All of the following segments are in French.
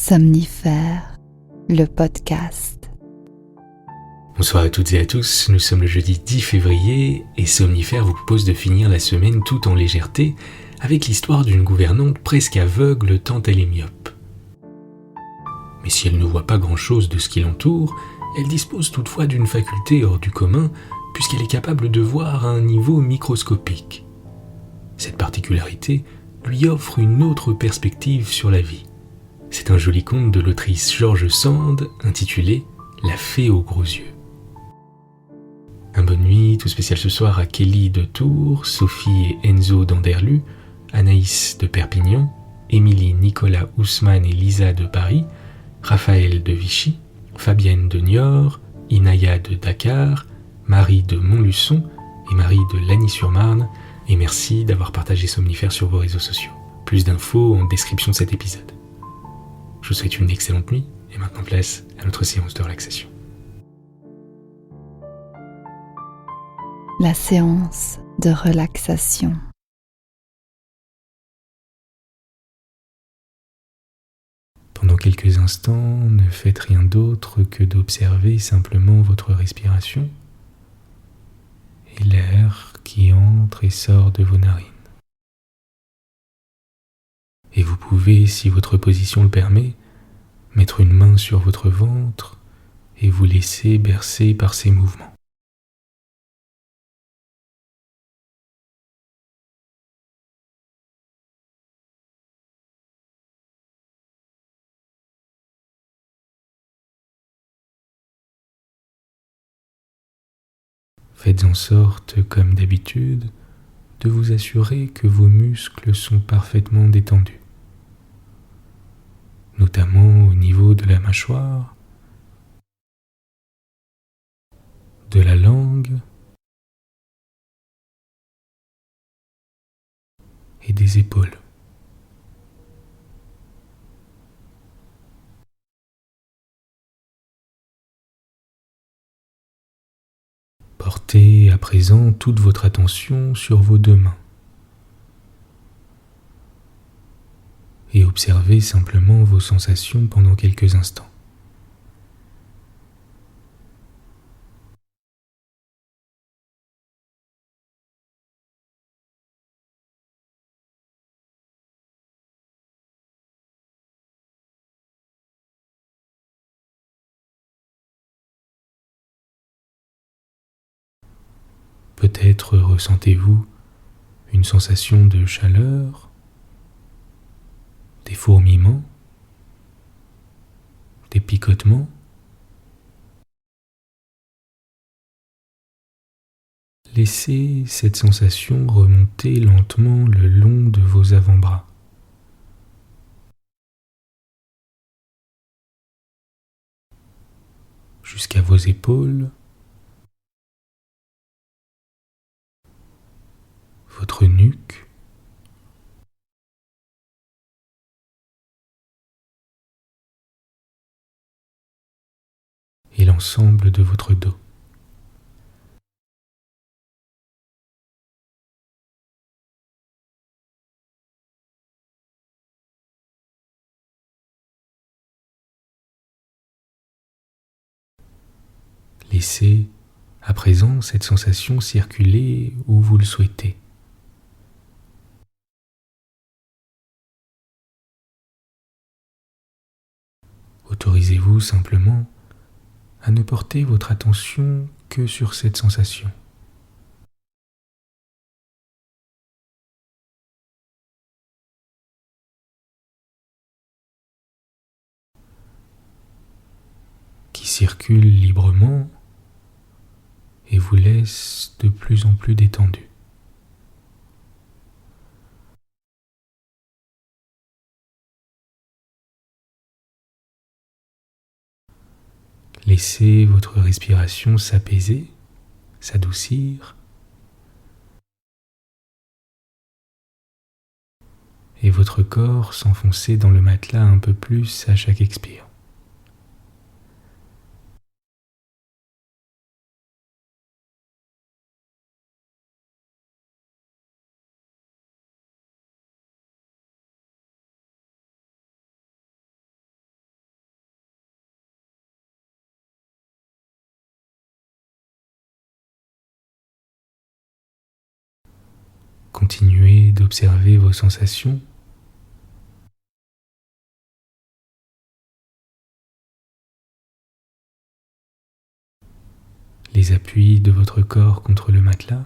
Somnifère, le podcast. Bonsoir à toutes et à tous, nous sommes le jeudi 10 février et Somnifère vous propose de finir la semaine tout en légèreté avec l'histoire d'une gouvernante presque aveugle tant elle est myope. Mais si elle ne voit pas grand-chose de ce qui l'entoure, elle dispose toutefois d'une faculté hors du commun puisqu'elle est capable de voir à un niveau microscopique. Cette particularité lui offre une autre perspective sur la vie. C'est un joli conte de l'autrice George Sand intitulé « La fée aux gros yeux ». Un bonne nuit tout spécial ce soir à Kelly de Tours, Sophie et Enzo d'Anderlu, Anaïs de Perpignan, Émilie, Nicolas, Ousmane et Lisa de Paris, Raphaël de Vichy, Fabienne de Niort, Inaya de Dakar, Marie de Montluçon et Marie de Lagny-sur-Marne, et merci d'avoir partagé Somnifère sur vos réseaux sociaux. Plus d'infos en description de cet épisode. Je vous souhaite une excellente nuit et maintenant place à notre séance de relaxation. La séance de relaxation. Pendant quelques instants, ne faites rien d'autre que d'observer simplement votre respiration et l'air qui entre et sort de vos narines. Et vous pouvez, si votre position le permet, mettre une main sur votre ventre et vous laisser bercer par ces mouvements. Faites en sorte, comme d'habitude, de vous assurer que vos muscles sont parfaitement détendus, notamment au niveau de la mâchoire, de la langue et des épaules. Portez à présent toute votre attention sur vos deux mains et observez simplement vos sensations pendant quelques instants. Peut-être ressentez-vous une sensation de chaleur, des fourmillements, des picotements. Laissez cette sensation remonter lentement le long de vos avant-bras. Jusqu'à vos épaules, votre nuque, et l'ensemble de votre dos. Laissez à présent cette sensation circuler où vous le souhaitez. Autorisez-vous simplement à ne porter votre attention que sur cette sensation. Qui circule librement et vous laisse de plus en plus détendu. Laissez votre respiration s'apaiser, s'adoucir, et votre corps s'enfoncer dans le matelas un peu plus à chaque expire. Continuez d'observer vos sensations. Les appuis de votre corps contre le matelas.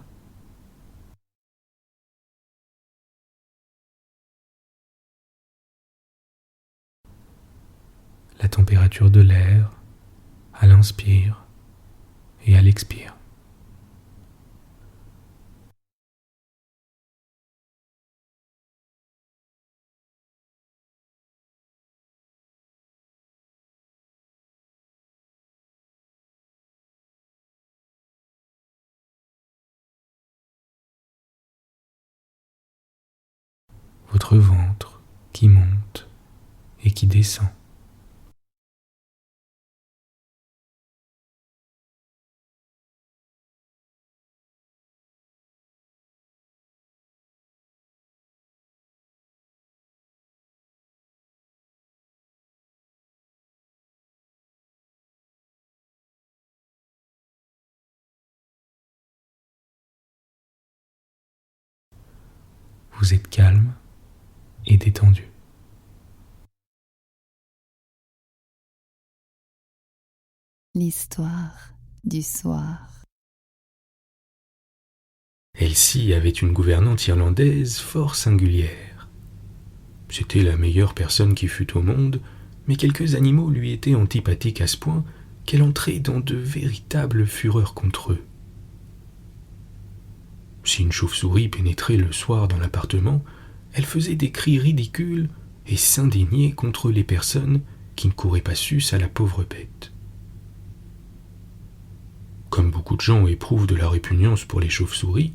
La température de l'air à l'inspire et à l'expire. Votre ventre qui monte et qui descend. Vous êtes calme et détendu. L'histoire du soir. Elsie avait une gouvernante irlandaise fort singulière. C'était la meilleure personne qui fût au monde, mais quelques animaux lui étaient antipathiques à ce point qu'elle entrait dans de véritables fureurs contre eux. Si une chauve-souris pénétrait le soir dans l'appartement, elle faisait des cris ridicules et s'indignait contre les personnes qui ne couraient pas sus à la pauvre bête. Comme beaucoup de gens éprouvent de la répugnance pour les chauves-souris,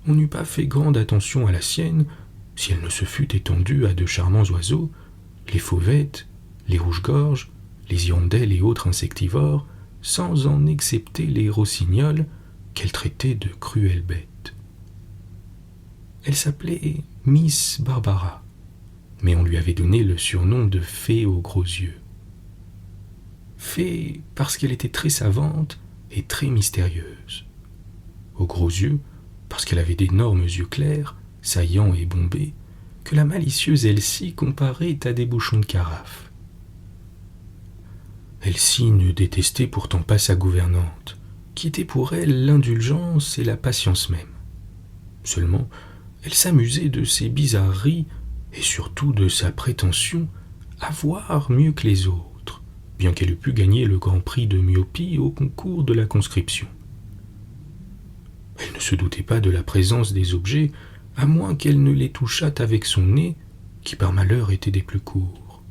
on n'eût pas fait grande attention à la sienne si elle ne se fût étendue à de charmants oiseaux, les fauvettes, les rouges-gorges, les hirondelles et autres insectivores, sans en excepter les rossignols qu'elle traitait de cruelles bêtes. Elle s'appelait Miss Barbara, mais on lui avait donné le surnom de Fée aux gros yeux. Fée parce qu'elle était très savante et très mystérieuse. Aux gros yeux parce qu'elle avait d'énormes yeux clairs, saillants et bombés, que la malicieuse Elsie comparait à des bouchons de carafe. Elsie ne détestait pourtant pas sa gouvernante, qui était pour elle l'indulgence et la patience même. Seulement, elle s'amusait de ses bizarreries et surtout de sa prétention à voir mieux que les autres, bien qu'elle eût pu gagner le grand prix de myopie au concours de la conscription. Elle ne se doutait pas de la présence des objets, à moins qu'elle ne les touchât avec son nez, qui par malheur était des plus courts.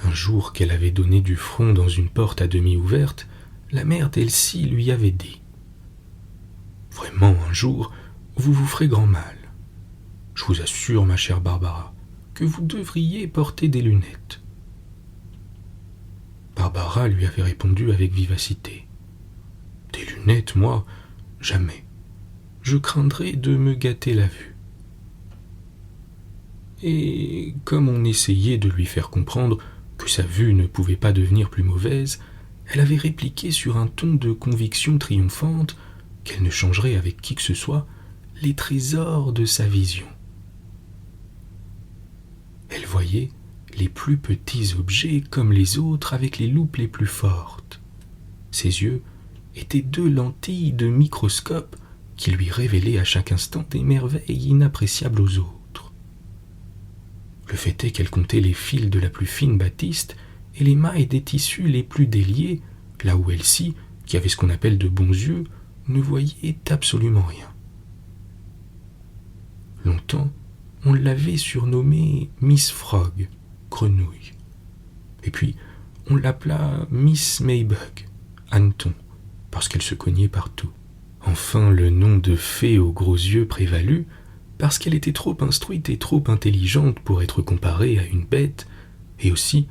Un jour qu'elle avait donné du front dans une porte à demi ouverte, la mère d'Elsie lui avait dit « Vraiment, un jour, vous vous ferez grand mal. Je vous assure, ma chère Barbara, que vous devriez porter des lunettes. » Barbara lui avait répondu avec vivacité. « Des lunettes, moi, jamais. Je craindrais de me gâter la vue. » Et comme on essayait de lui faire comprendre que sa vue ne pouvait pas devenir plus mauvaise, elle avait répliqué sur un ton de conviction triomphante qu'elle ne changerait avec qui que ce soit les trésors de sa vision. Elle voyait les plus petits objets comme les autres avec les loupes les plus fortes. Ses yeux étaient deux lentilles de microscope qui lui révélaient à chaque instant des merveilles inappréciables aux autres. Le fait est qu'elle comptait les fils de la plus fine batiste et les mailles des tissus les plus déliés, là où Elsie, qui avait ce qu'on appelle de bons yeux, ne voyait absolument rien. Longtemps, on l'avait surnommée Miss Frog, grenouille. Et puis, on l'appela Miss Maybug, hanneton, parce qu'elle se cognait partout. Enfin, le nom de Fée aux gros yeux prévalut, parce qu'elle était trop instruite et trop intelligente pour être comparée à une bête, et aussi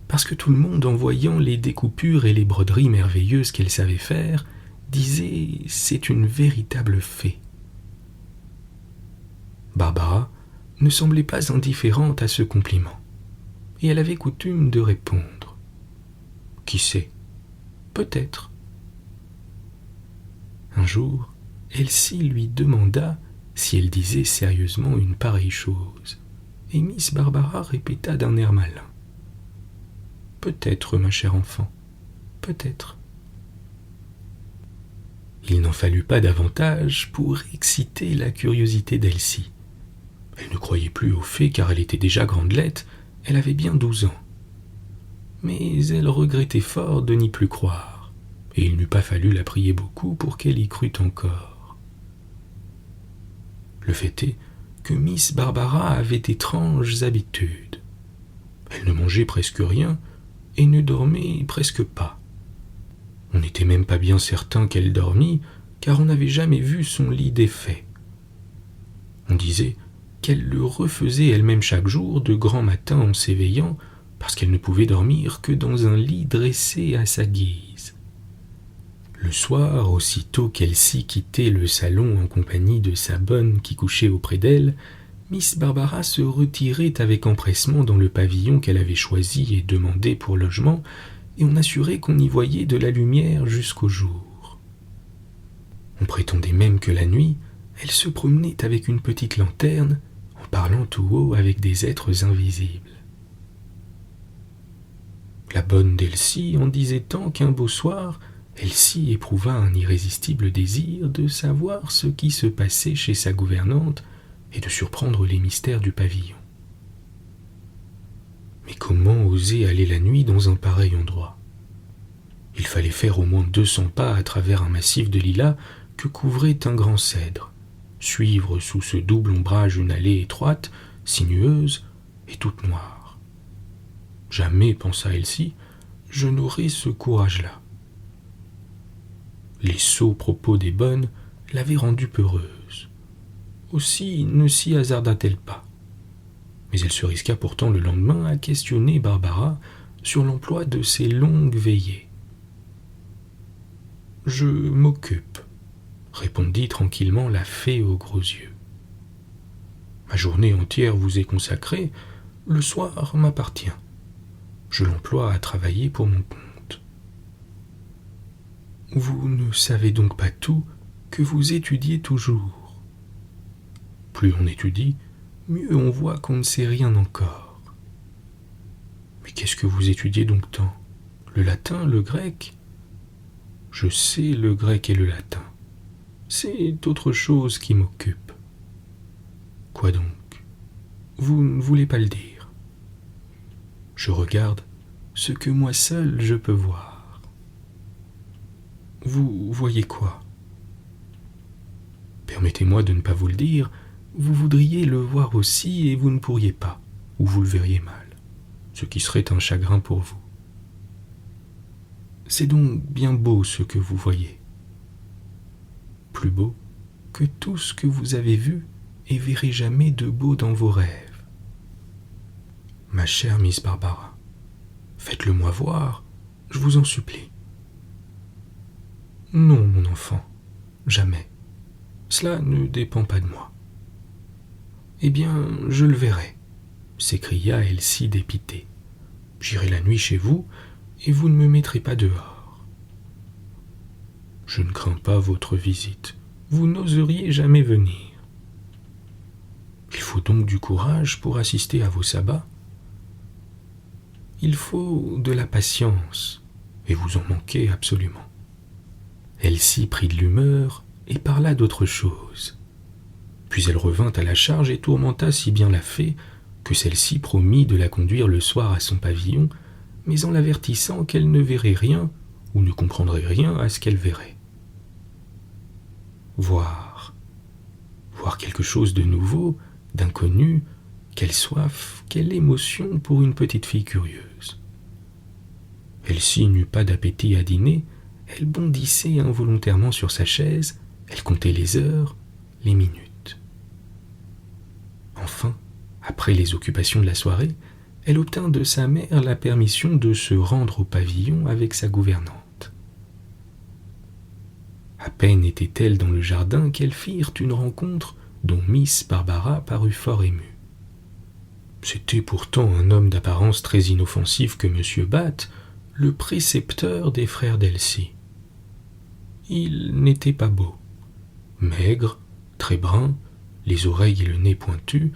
parce que tout le monde, en voyant les découpures et les broderies merveilleuses qu'elle savait faire, disait « c'est une véritable fée ». Barbara ne semblait pas indifférente à ce compliment, et elle avait coutume de répondre « Qui sait, peut-être ». Un jour, Elsie lui demanda si elle disait sérieusement une pareille chose, et Miss Barbara répéta d'un air malin. « Peut-être, ma chère enfant, peut-être. » Il n'en fallut pas davantage pour exciter la curiosité d'Elsie. Elle ne croyait plus aux fées car elle était déjà grandelette, elle avait bien 12 ans. Mais elle regrettait fort de n'y plus croire, et il n'eût pas fallu la prier beaucoup pour qu'elle y crût encore. Le fait est que Miss Barbara avait d'étranges habitudes. Elle ne mangeait presque rien et ne dormait presque pas. On n'était même pas bien certain qu'elle dormît, car on n'avait jamais vu son lit défait. On disait qu'elle le refaisait elle-même chaque jour de grand matin en s'éveillant, parce qu'elle ne pouvait dormir que dans un lit dressé à sa guise. Le soir, aussitôt qu'Elsie quittait le salon en compagnie de sa bonne qui couchait auprès d'elle, Miss Barbara se retirait avec empressement dans le pavillon qu'elle avait choisi et demandé pour logement, et on assurait qu'on y voyait de la lumière jusqu'au jour. On prétendait même que la nuit, elle se promenait avec une petite lanterne, en parlant tout haut avec des êtres invisibles. La bonne d'Elsie en disait tant qu'un beau soir, Elsie éprouva un irrésistible désir de savoir ce qui se passait chez sa gouvernante et de surprendre les mystères du pavillon. Mais comment oser aller la nuit dans un pareil endroit? Il fallait faire au moins 200 pas à travers un massif de lilas que couvrait un grand cèdre, suivre sous ce double ombrage une allée étroite, sinueuse et toute noire. Jamais, pensa Elsie, je n'aurai ce courage-là. Les sots propos des bonnes l'avaient rendue peureuse. Aussi ne s'y hasarda-t-elle pas. Mais elle se risqua pourtant le lendemain à questionner Barbara sur l'emploi de ses longues veillées. « Je m'occupe, » répondit tranquillement la fée aux gros yeux. « Ma journée entière vous est consacrée, le soir m'appartient. Je l'emploie à travailler pour mon compte. »« Vous ne savez donc pas tout, que vous étudiez toujours. Plus on étudie, mieux on voit qu'on ne sait rien encore. Mais qu'est-ce que vous étudiez donc tant? Le latin, le grec? Je sais le grec et le latin. C'est autre chose qui m'occupe. Quoi donc? Vous ne voulez pas le dire. Je regarde ce que moi seul je peux voir. Vous voyez quoi? Permettez-moi de ne pas vous le dire, vous voudriez le voir aussi et vous ne pourriez pas, ou vous le verriez mal, ce qui serait un chagrin pour vous. C'est donc bien beau ce que vous voyez. Plus beau que tout ce que vous avez vu et verrez jamais de beau dans vos rêves. Ma chère Miss Barbara, faites-le-moi voir, je vous en supplie. Non, mon enfant, jamais. Cela ne dépend pas de moi. Eh bien, je le verrai, s'écria Elsie dépitée. J'irai la nuit chez vous, et vous ne me mettrez pas dehors. Je ne crains pas votre visite. Vous n'oseriez jamais venir. Il faut donc du courage pour assister à vos sabbats. Il faut de la patience, et vous en manquez absolument. Elsie prit de l'humeur et parla d'autre chose. Puis elle revint à la charge et tourmenta si bien la fée que celle-ci promit de la conduire le soir à son pavillon, mais en l'avertissant qu'elle ne verrait rien ou ne comprendrait rien à ce qu'elle verrait. Voir quelque chose de nouveau, d'inconnu, quelle soif, quelle émotion pour une petite fille curieuse. Elsie n'eut pas d'appétit à dîner, elle bondissait involontairement sur sa chaise, elle comptait les heures, les minutes. Enfin, après les occupations de la soirée, elle obtint de sa mère la permission de se rendre au pavillon avec sa gouvernante. À peine était-elle dans le jardin qu'elles firent une rencontre dont Miss Barbara parut fort émue. C'était pourtant un homme d'apparence très inoffensive que M. Batte, le précepteur des frères d'Elsie. Il n'était pas beau. Maigre, très brun, les oreilles et le nez pointus,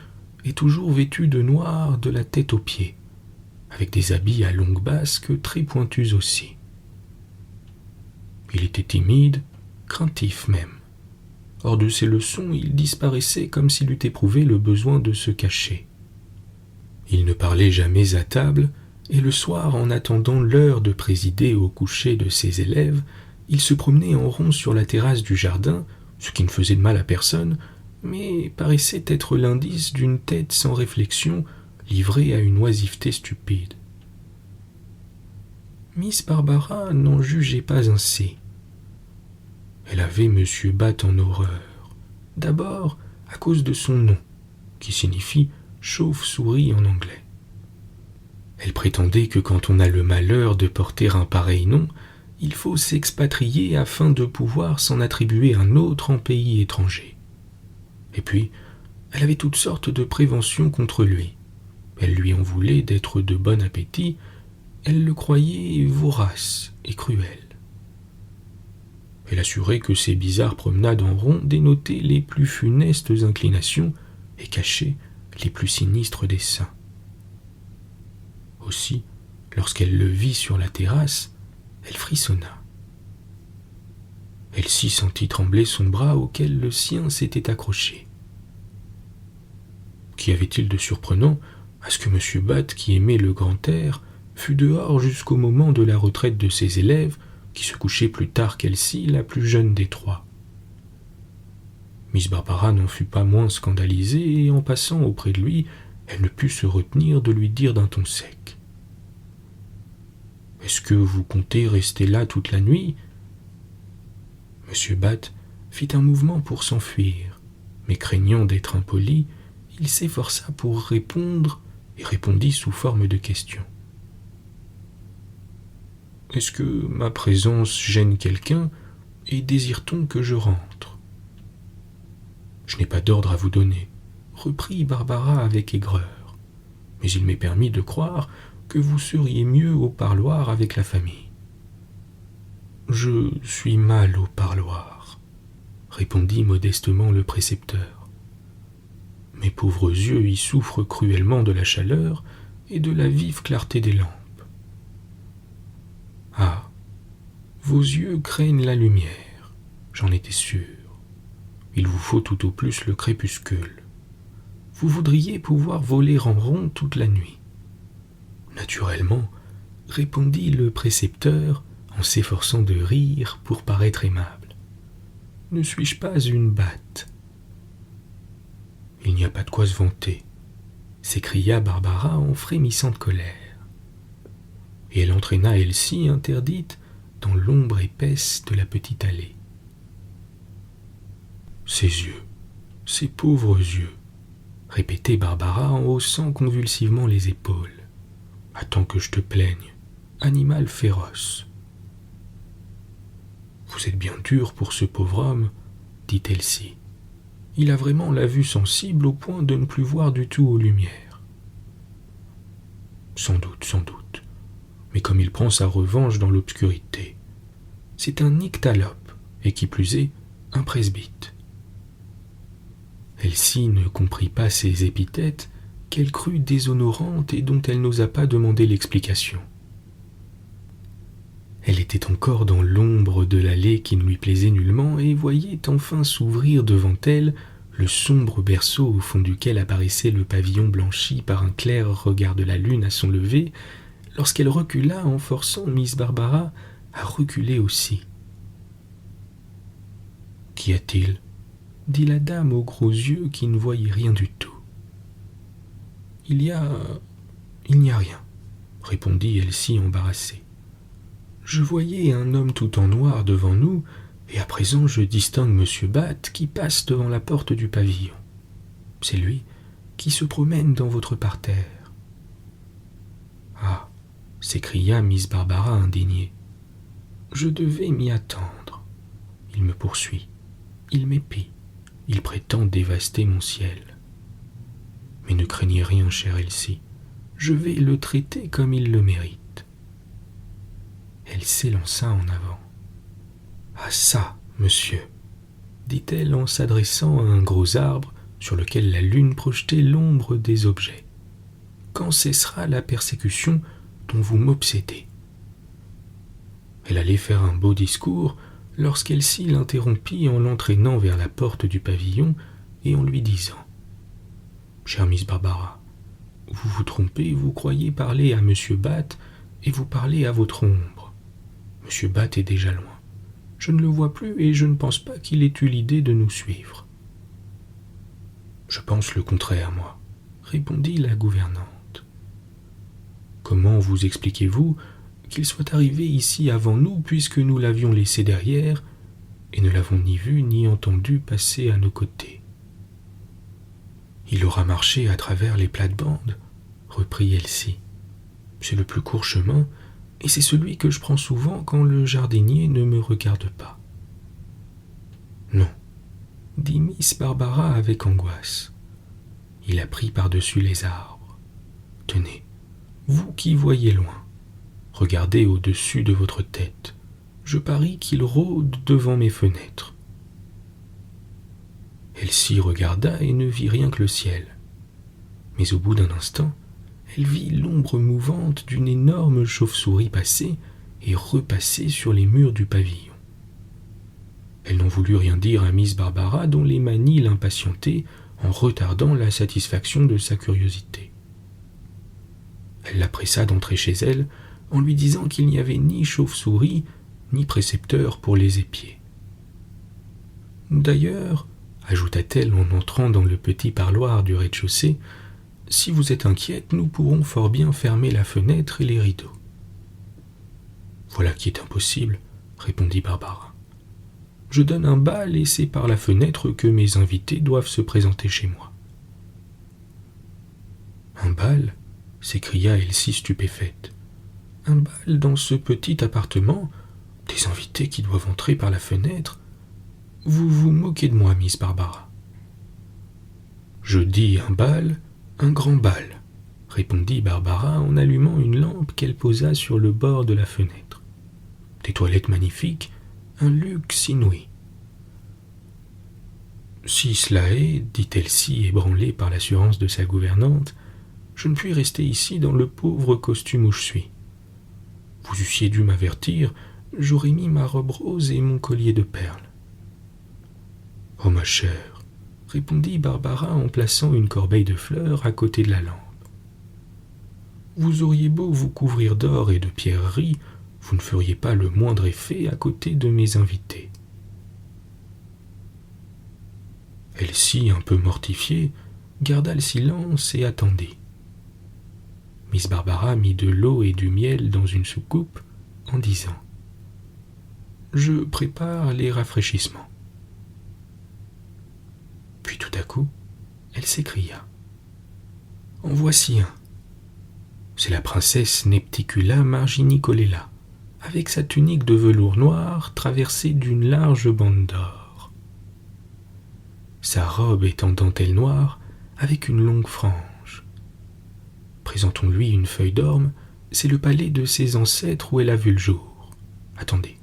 et toujours vêtu de noir de la tête aux pieds, avec des habits à longues basques très pointus aussi. Il était timide, craintif même. Hors de ses leçons, il disparaissait comme s'il eût éprouvé le besoin de se cacher. Il ne parlait jamais à table, et le soir, en attendant l'heure de présider au coucher de ses élèves, il se promenait en rond sur la terrasse du jardin, ce qui ne faisait de mal à personne, mais paraissait être l'indice d'une tête sans réflexion, livrée à une oisiveté stupide. Miss Barbara n'en jugeait pas ainsi. Elle avait M. Batt en horreur, d'abord à cause de son nom, qui signifie chauve-souris en anglais. Elle prétendait que quand on a le malheur de porter un pareil nom, il faut s'expatrier afin de pouvoir s'en attribuer un autre en pays étranger. Et puis, elle avait toutes sortes de préventions contre lui. Elle lui en voulait d'être de bon appétit, elle le croyait vorace et cruel. Elle assurait que ces bizarres promenades en rond dénotaient les plus funestes inclinations et cachaient les plus sinistres desseins. Aussi, lorsqu'elle le vit sur la terrasse, elle frissonna. Elsie sentit trembler son bras auquel le sien s'était accroché. Qu'y avait-il de surprenant à ce que M. Batt, qui aimait le grand air, fût dehors jusqu'au moment de la retraite de ses élèves, qui se couchaient plus tard qu'Elsie, la plus jeune des trois. Miss Barbara n'en fut pas moins scandalisée, et en passant auprès de lui, elle ne put se retenir de lui dire d'un ton sec. « Est-ce que vous comptez rester là toute la nuit ?» M. Batt fit un mouvement pour s'enfuir, mais craignant d'être impoli, il s'efforça pour répondre et répondit sous forme de question. « Est-ce que ma présence gêne quelqu'un et désire-t-on que je rentre ?»« Je n'ai pas d'ordre à vous donner, » reprit Barbara avec aigreur, « mais il m'est permis de croire que vous seriez mieux au parloir avec la famille. »« Je suis mal au parloir, » répondit modestement le précepteur. « Mes pauvres yeux y souffrent cruellement de la chaleur et de la vive clarté des lampes. »« Ah, vos yeux craignent la lumière, j'en étais sûr. Il vous faut tout au plus le crépuscule. Vous voudriez pouvoir voler en rond toute la nuit. » Naturellement, répondit le précepteur en s'efforçant de rire pour paraître aimable. Ne suis-je pas une batte ? Il n'y a pas de quoi se vanter, s'écria Barbara en frémissant de colère. Et elle entraîna Elsie interdite dans l'ombre épaisse de la petite allée. Ses yeux, ses pauvres yeux, répétait Barbara en haussant convulsivement les épaules. Attends que je te plaigne, animal féroce. Vous êtes bien dur pour ce pauvre homme, dit Elsie. Il a vraiment la vue sensible au point de ne plus voir du tout aux lumières. Sans doute, mais comme il prend sa revanche dans l'obscurité. C'est un nyctalope, et qui plus est, un presbyte. Elsie ne comprit pas ces épithètes, qu'elle crut déshonorantes et dont elle n'osa pas demander l'explication. Elle était encore dans l'ombre de l'allée qui ne lui plaisait nullement et voyait enfin s'ouvrir devant elle le sombre berceau au fond duquel apparaissait le pavillon blanchi par un clair regard de la lune à son lever, lorsqu'elle recula en forçant Miss Barbara à reculer aussi. « Qu'y a-t-il » dit la dame aux gros yeux qui ne voyait rien du tout. « Il n'y a rien, » répondit Elsie embarrassée. « Je voyais un homme tout en noir devant nous, et à présent je distingue M. Batt qui passe devant la porte du pavillon. C'est lui qui se promène dans votre parterre. »« Ah !» s'écria Miss Barbara indignée. « Je devais m'y attendre. Il me poursuit, il m'épie, il prétend dévaster mon ciel. Mais ne craignez rien, chère Elsie, je vais le traiter comme il le mérite. » Elle s'élança en avant. « Ah ça, monsieur !» dit-elle en s'adressant à un gros arbre sur lequel la lune projetait l'ombre des objets. Quand cessera la persécution dont vous m'obsédez ? Elle allait faire un beau discours lorsqu'Elsie l'interrompit en l'entraînant vers la porte du pavillon et en lui disant « Chère Miss Barbara, vous vous trompez, vous croyez parler à Monsieur Batt et vous parlez à votre ombre. Monsieur Batt est déjà loin. Je ne le vois plus et je ne pense pas qu'il ait eu l'idée de nous suivre. » « Je pense le contraire, moi, » répondit la gouvernante. « Comment vous expliquez-vous qu'il soit arrivé ici avant nous puisque nous l'avions laissé derrière et ne l'avons ni vu ni entendu passer à nos côtés ? » « Il aura marché à travers les plates-bandes, » reprit Elsie. « C'est le plus court chemin et c'est celui que je prends souvent quand le jardinier ne me regarde pas. » « Non, » dit Miss Barbara avec angoisse. « Il a pris par-dessus les arbres. Tenez, vous qui voyez loin, regardez au-dessus de votre tête. Je parie qu'il rôde devant mes fenêtres. » Elsie regarda et ne vit rien que le ciel. Mais au bout d'un instant, elle vit l'ombre mouvante d'une énorme chauve-souris passer et repasser sur les murs du pavillon. Elle n'en voulut rien dire à Miss Barbara dont les manies l'impatientaient en retardant la satisfaction de sa curiosité. Elle la pressa d'entrer chez elle en lui disant qu'il n'y avait ni chauve-souris ni précepteur pour les épier. « D'ailleurs, » ajouta-t-elle en entrant dans le petit parloir du rez-de-chaussée, « si vous êtes inquiète, nous pourrons fort bien fermer la fenêtre et les rideaux. »« Voilà qui est impossible, » répondit Barbara. « Je donne un bal et c'est par la fenêtre que mes invités doivent se présenter chez moi. »« Un bal ?» s'écria Elsie stupéfaite. « Un bal dans ce petit appartement ? Des invités qui doivent entrer par la fenêtre ? Vous vous moquez de moi, Miss Barbara. »« Je dis un bal, un grand bal, » répondit Barbara en allumant une lampe qu'elle posa sur le bord de la fenêtre. « Des toilettes magnifiques, un luxe inouï. »« Si cela est, dit-elle si ébranlée par l'assurance de sa gouvernante, je ne puis rester ici dans le pauvre costume où je suis. Vous eussiez dû m'avertir, j'aurais mis ma robe rose et mon collier de perles. »« Oh ma chère, » répondit Barbara en plaçant une corbeille de fleurs à côté de la lampe. « Vous auriez beau vous couvrir d'or et de pierreries, vous ne feriez pas le moindre effet à côté de mes invités. » Elsie, un peu mortifiée, garda le silence et attendit. Miss Barbara mit de l'eau et du miel dans une soucoupe en disant « Je prépare les rafraîchissements. » Puis tout à coup, elle s'écria « En voici un. C'est la princesse Nepticula Marginicolella, avec sa tunique de velours noir traversée d'une large bande d'or. Sa robe est en dentelle noire avec une longue frange. Présentons-lui une feuille d'orme, c'est le palais de ses ancêtres où elle a vu le jour. Attendez,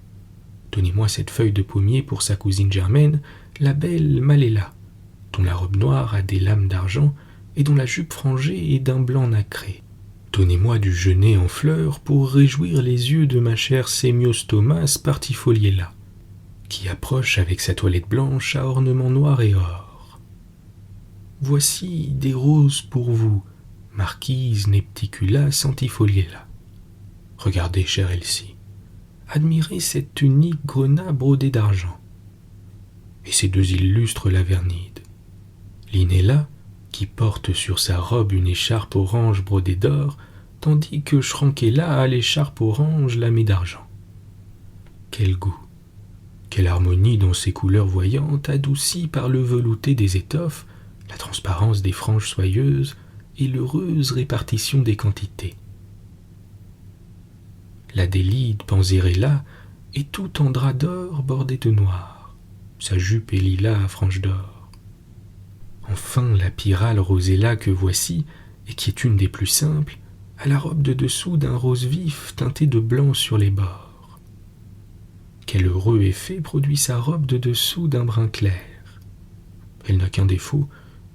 donnez-moi cette feuille de pommier pour sa cousine germaine, la belle Maléla, dont la robe noire a des lames d'argent et dont la jupe frangée est d'un blanc nacré. Donnez-moi du genêt en fleurs pour réjouir les yeux de ma chère Sémiostoma spartifoliella, qui approche avec sa toilette blanche à ornements noirs et or. Voici des roses pour vous, marquise Nepticula centifoliella. Regardez, chère Elsie, admirez cette tunique grenat brodée d'argent. Et ces deux illustres lavernides. Linella, qui porte sur sa robe une écharpe orange brodée d'or, tandis que Schrankella a l'écharpe orange lamée d'argent. Quel goût, quelle harmonie dans ces couleurs voyantes, adoucies par le velouté des étoffes, la transparence des franges soyeuses et l'heureuse répartition des quantités. La Délide Panzerella est tout en drap d'or bordé de noir, sa jupe est lilas à franges d'or. Enfin, la Pyrale Rosella que voici, et qui est une des plus simples, a la robe de dessous d'un rose vif teinté de blanc sur les bords. Quel heureux effet produit sa robe de dessous d'un brun clair. Elle n'a qu'un défaut,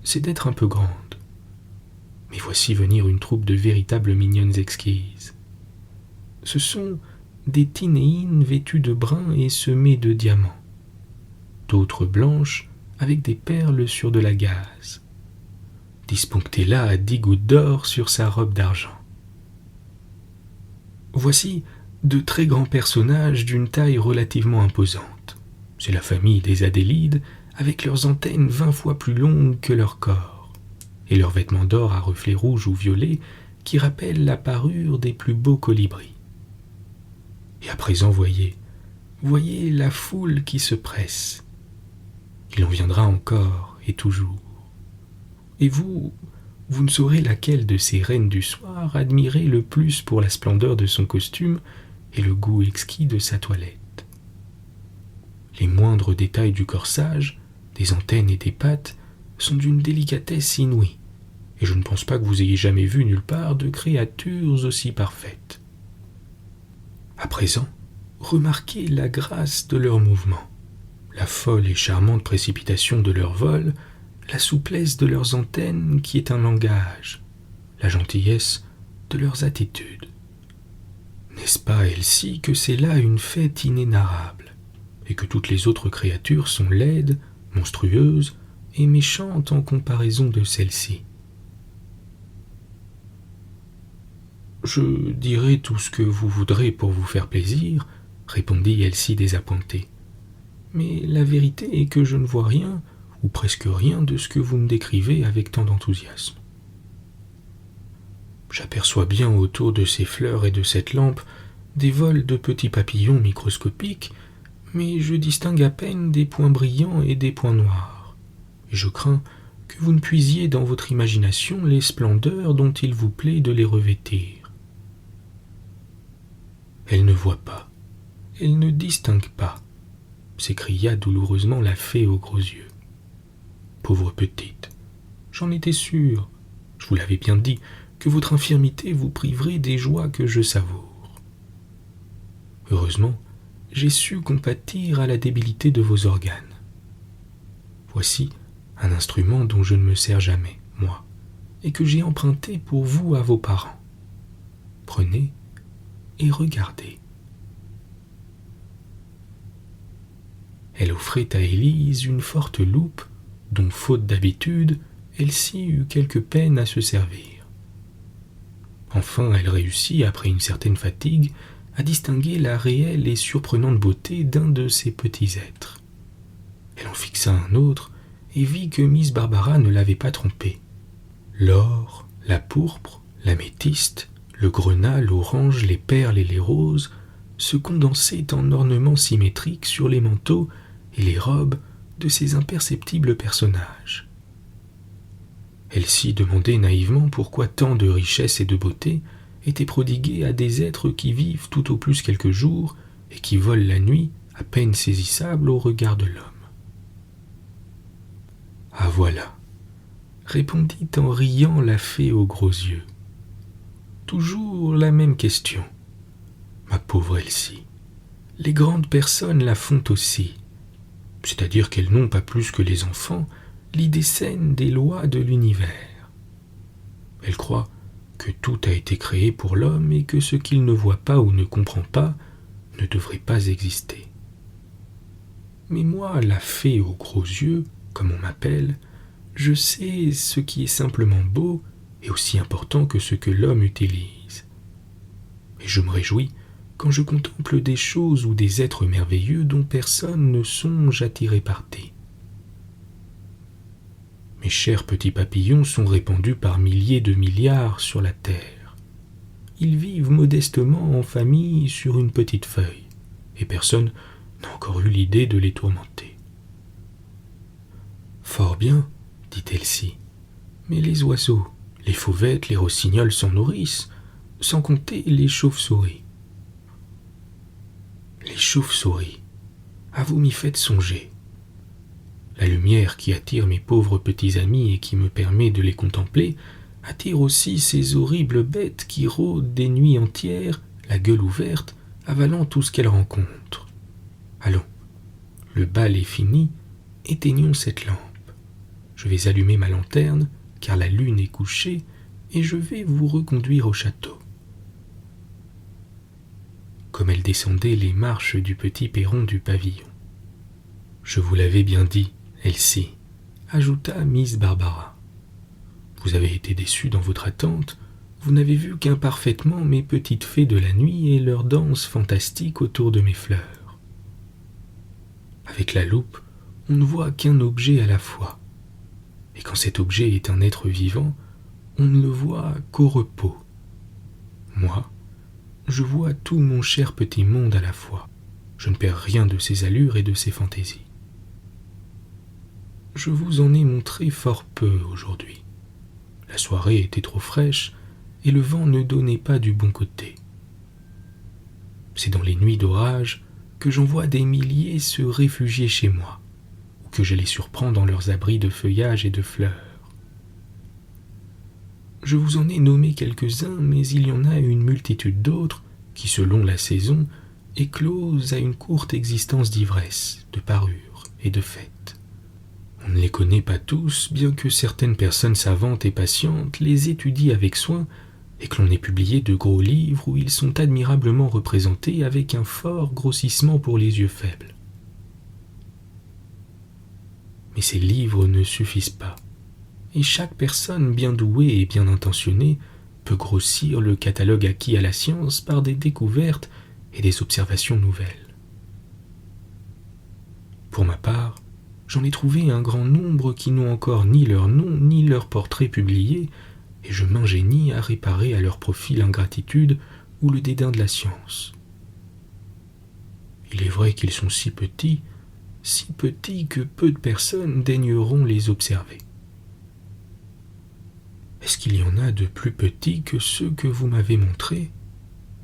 c'est d'être un peu grande. Mais voici venir une troupe de véritables mignonnes exquises. Ce sont des tinéines vêtues de brun et semées de diamants, d'autres blanches avec des perles sur de la gaze, disponctées là à 10 gouttes d'or sur sa robe d'argent. Voici de très grands personnages d'une taille relativement imposante. C'est la famille des Adélides, avec leurs antennes 20 fois plus longues que leur corps, et leurs vêtements d'or à reflets rouges ou violets qui rappellent la parure des plus beaux colibris. Et à présent, voyez la foule qui se presse. Il en viendra encore et toujours. Et vous ne saurez laquelle de ces reines du soir admirer le plus pour la splendeur de son costume et le goût exquis de sa toilette. Les moindres détails du corsage, des antennes et des pattes sont d'une délicatesse inouïe, et je ne pense pas que vous ayez jamais vu nulle part de créatures aussi parfaites. À présent, remarquez la grâce de leurs mouvements, la folle et charmante précipitation de leur vol, la souplesse de leurs antennes qui est un langage, la gentillesse de leurs attitudes. N'est-ce pas, Elsie, que c'est là une fête inénarrable, et que toutes les autres créatures sont laides, monstrueuses et méchantes en comparaison de celle-ci? Je dirai tout ce que vous voudrez pour vous faire plaisir, répondit Elsie désappointée. Mais la vérité est que je ne vois rien, ou presque rien, de ce que vous me décrivez avec tant d'enthousiasme. J'aperçois bien autour de ces fleurs et de cette lampe des vols de petits papillons microscopiques, mais je distingue à peine des points brillants et des points noirs, et je crains que vous ne puisiez dans votre imagination les splendeurs dont il vous plaît de les revêtir. Elle ne voit pas, elle ne distingue pas, s'écria douloureusement la fée aux gros yeux. Pauvre petite, j'en étais sûr, je vous l'avais bien dit, que votre infirmité vous priverait des joies que je savoure. Heureusement, j'ai su compatir à la débilité de vos organes. Voici un instrument dont je ne me sers jamais, moi, et que j'ai emprunté pour vous à vos parents. Prenez et regardez. Elle offrait à Élise une forte loupe dont, faute d'habitude, Elsie eut quelque peine à se servir. Enfin, elle réussit, après une certaine fatigue, à distinguer la réelle et surprenante beauté d'un de ces petits êtres. Elle en fixa un autre et vit que Miss Barbara ne l'avait pas trompée. L'or, la pourpre, l'améthyste, le grenat, l'orange, les perles et les roses se condensaient en ornements symétriques sur les manteaux et les robes de ces imperceptibles personnages. Elsie demandait naïvement pourquoi tant de richesse et de beauté étaient prodiguées à des êtres qui vivent tout au plus quelques jours et qui volent la nuit à peine saisissables au regard de l'homme. « Ah voilà !» répondit en riant la fée aux gros yeux. « Toujours la même question. Ma pauvre Elsie, les grandes personnes la font aussi. C'est-à-dire qu'elles n'ont pas plus que les enfants l'idée saine des lois de l'univers. Elles croient que tout a été créé pour l'homme et que ce qu'il ne voit pas ou ne comprend pas ne devrait pas exister. Mais moi, la fée aux gros yeux, comme on m'appelle, je sais ce qui est simplement beau et aussi important que ce que l'homme utilise. Et je me réjouis quand je contemple des choses ou des êtres merveilleux dont personne ne songe à tirer parti. Mes chers petits papillons sont répandus par milliers de milliards sur la terre. Ils vivent modestement en famille sur une petite feuille, et personne n'a encore eu l'idée de les tourmenter. Fort bien, dit Elsie, mais les oiseaux, les fauvettes, les rossignols s'en nourrissent, sans compter les chauves-souris. Les chauves-souris, ah vous m'y faites songer. La lumière qui attire mes pauvres petits amis et qui me permet de les contempler attire aussi ces horribles bêtes qui rôdent des nuits entières, la gueule ouverte, avalant tout ce qu'elles rencontrent. Allons, le bal est fini, éteignons cette lampe. Je vais allumer ma lanterne, car la lune est couchée, et je vais vous reconduire au château. » Comme elle descendait les marches du petit perron du pavillon. « Je vous l'avais bien dit, Elsie, » ajouta Miss Barbara. « Vous avez été déçue dans votre attente, vous n'avez vu qu'imparfaitement mes petites fées de la nuit et leurs danses fantastiques autour de mes fleurs. Avec la loupe, on ne voit qu'un objet à la fois, et quand cet objet est un être vivant, on ne le voit qu'au repos. Moi, je vois tout mon cher petit monde à la fois. Je ne perds rien de ses allures et de ses fantaisies. Je vous en ai montré fort peu aujourd'hui. La soirée était trop fraîche et le vent ne donnait pas du bon côté. C'est dans les nuits d'orage que j'en vois des milliers se réfugier chez moi, ou que je les surprends dans leurs abris de feuillage et de fleurs. Je vous en ai nommé quelques-uns, mais il y en a une multitude d'autres qui, selon la saison, éclosent à une courte existence d'ivresse, de parure et de fête. On ne les connaît pas tous, bien que certaines personnes savantes et patientes les étudient avec soin et que l'on ait publié de gros livres où ils sont admirablement représentés avec un fort grossissement pour les yeux faibles. Mais ces livres ne suffisent pas, et chaque personne bien douée et bien intentionnée peut grossir le catalogue acquis à la science par des découvertes et des observations nouvelles. Pour ma part, j'en ai trouvé un grand nombre qui n'ont encore ni leur nom ni leur portrait publié, et je m'ingénie à réparer à leur profit l'ingratitude ou le dédain de la science. Il est vrai qu'ils sont si petits que peu de personnes daigneront les observer. « Est-ce qu'il y en a de plus petits que ceux que vous m'avez montrés ?»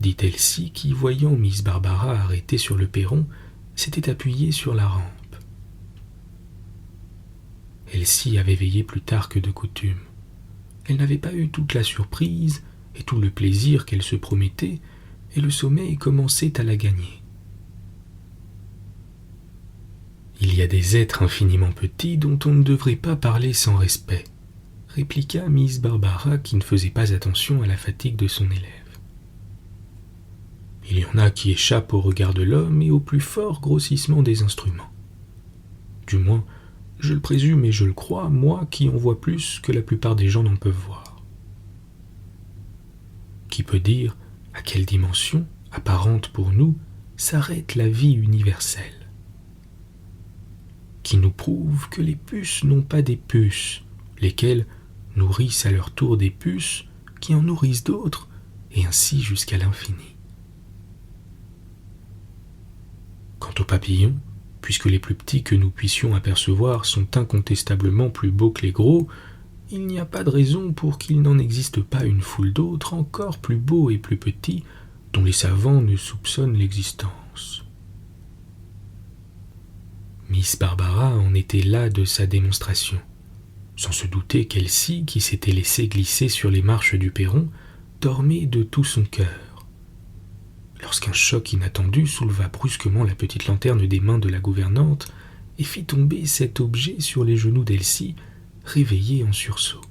dit Elsie qui, voyant Miss Barbara arrêtée sur le perron, s'était appuyée sur la rampe. Elsie avait veillé plus tard que de coutume. Elle n'avait pas eu toute la surprise et tout le plaisir qu'elle se promettait, et le sommeil commençait à la gagner. Il y a des êtres infiniment petits dont on ne devrait pas parler sans respect, répliqua Miss Barbara qui ne faisait pas attention à la fatigue de son élève. Il y en a qui échappent au regard de l'homme et au plus fort grossissement des instruments. Du moins, je le présume et je le crois, moi qui en vois plus que la plupart des gens n'en peuvent voir. Qui peut dire à quelle dimension, apparente pour nous, s'arrête la vie universelle? Qui nous prouve que les puces n'ont pas des puces, lesquelles nourrissent à leur tour des puces qui en nourrissent d'autres, et ainsi jusqu'à l'infini. Quant aux papillons, puisque les plus petits que nous puissions apercevoir sont incontestablement plus beaux que les gros, il n'y a pas de raison pour qu'il n'en existe pas une foule d'autres encore plus beaux et plus petits dont les savants ne soupçonnent l'existence. Miss Barbara en était là de sa démonstration, sans se douter qu'Elsie, qui s'était laissée glisser sur les marches du perron, dormait de tout son cœur. Lorsqu'un choc inattendu souleva brusquement la petite lanterne des mains de la gouvernante et fit tomber cet objet sur les genoux d'Elsie, réveillée en sursaut.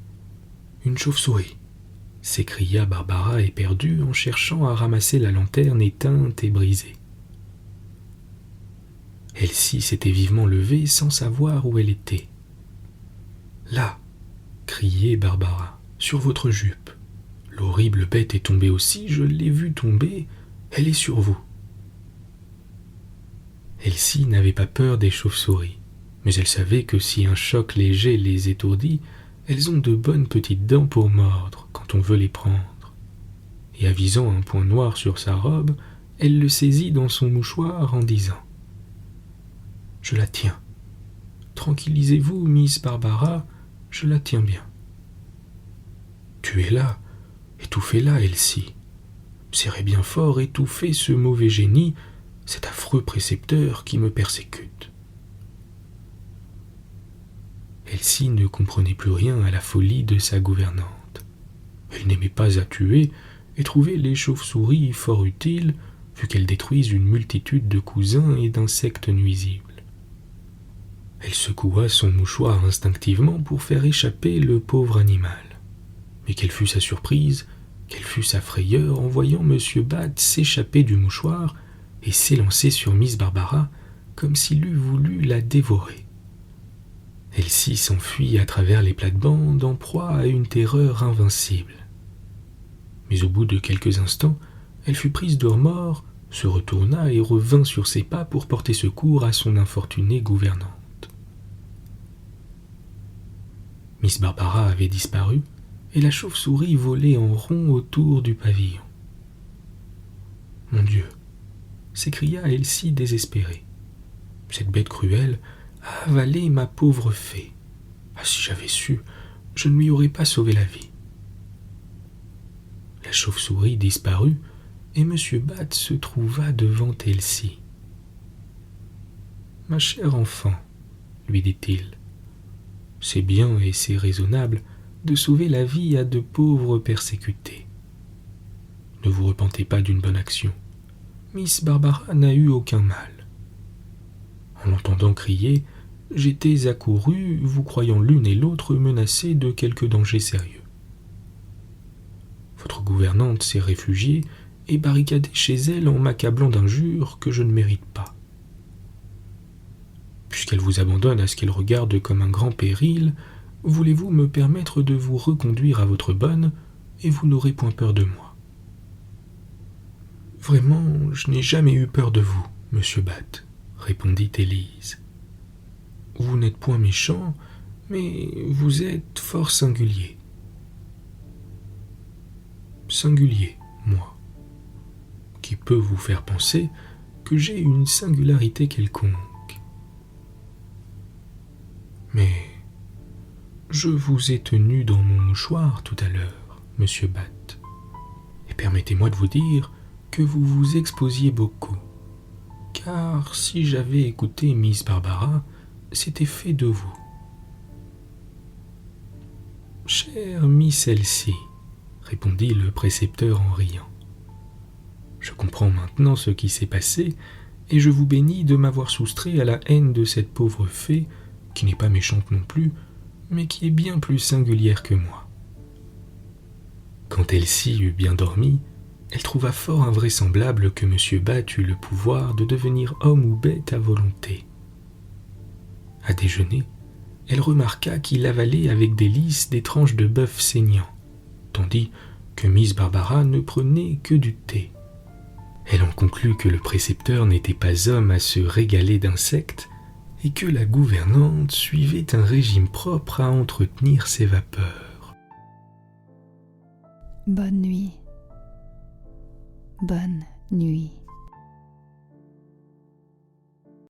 « Une chauve-souris !» s'écria Barbara éperdue en cherchant à ramasser la lanterne éteinte et brisée. Elsie s'était vivement levée sans savoir où elle était. « Là !» criait Barbara, « sur votre jupe. L'horrible bête est tombée aussi, je l'ai vue tomber, elle est sur vous. » Elsie n'avait pas peur des chauves-souris, mais elle savait que si un choc léger les étourdit, elles ont de bonnes petites dents pour mordre quand on veut les prendre. Et avisant un point noir sur sa robe, elle le saisit dans son mouchoir en disant « Je la tiens. Tranquillisez-vous, Miss Barbara, je la tiens bien. » « Tu es là, étouffez-la, Elsie. Serrez bien fort, étouffez ce mauvais génie, cet affreux précepteur qui me persécute. » Elsie ne comprenait plus rien à la folie de sa gouvernante. Elle n'aimait pas à tuer et trouvait les chauves-souris fort utiles, vu qu'elles détruisent une multitude de cousins et d'insectes nuisibles. Elle secoua son mouchoir instinctivement pour faire échapper le pauvre animal. Mais quelle fut sa surprise, quelle fut sa frayeur en voyant M. Bat s'échapper du mouchoir et s'élancer sur Miss Barbara comme s'il eût voulu la dévorer. Elsie s'enfuit à travers les plates-bandes en proie à une terreur invincible. Mais au bout de quelques instants, elle fut prise de remords, se retourna et revint sur ses pas pour porter secours à son infortunée gouvernante. Miss Barbara avait disparu et la chauve-souris volait en rond autour du pavillon. « Mon Dieu !» s'écria Elsie désespérée. « Cette bête cruelle a avalé ma pauvre fée. Ah, si j'avais su, je ne lui aurais pas sauvé la vie. » La chauve-souris disparut et M. Bat se trouva devant Elsie. « Ma chère enfant, lui dit-il, c'est bien et c'est raisonnable de sauver la vie à de pauvres persécutés. Ne vous repentez pas d'une bonne action. Miss Barbara n'a eu aucun mal. En l'entendant crier, j'étais accouru, vous croyant l'une et l'autre menacées de quelque danger sérieux. Votre gouvernante s'est réfugiée et barricadée chez elle en m'accablant d'injures que je ne mérite pas. Puisqu'elle vous abandonne à ce qu'elle regarde comme un grand péril, voulez-vous me permettre de vous reconduire à votre bonne, et vous n'aurez point peur de moi. Vraiment, je n'ai jamais eu peur de vous, monsieur Bat, répondit Élise. Vous n'êtes point méchant, mais vous êtes fort singulier. Singulier, moi, qui peut vous faire penser que j'ai une singularité quelconque. Mais je vous ai tenu dans mon mouchoir tout à l'heure, monsieur Bat, et permettez-moi de vous dire que vous vous exposiez beaucoup, car si j'avais écouté Miss Barbara, c'était fait de vous. Chère Miss Elsie, répondit le précepteur en riant, je comprends maintenant ce qui s'est passé, et je vous bénis de m'avoir soustrait à la haine de cette pauvre fée, qui n'est pas méchante non plus, mais qui est bien plus singulière que moi. Quand Elsie eut bien dormi, elle trouva fort invraisemblable que M. Bat eût le pouvoir de devenir homme ou bête à volonté. À déjeuner, elle remarqua qu'il avalait avec délice des tranches de bœuf saignant, tandis que Miss Barbara ne prenait que du thé. Elle en conclut que le précepteur n'était pas homme à se régaler d'insectes et que la gouvernante suivait un régime propre à entretenir ses vapeurs. Bonne nuit. Bonne nuit.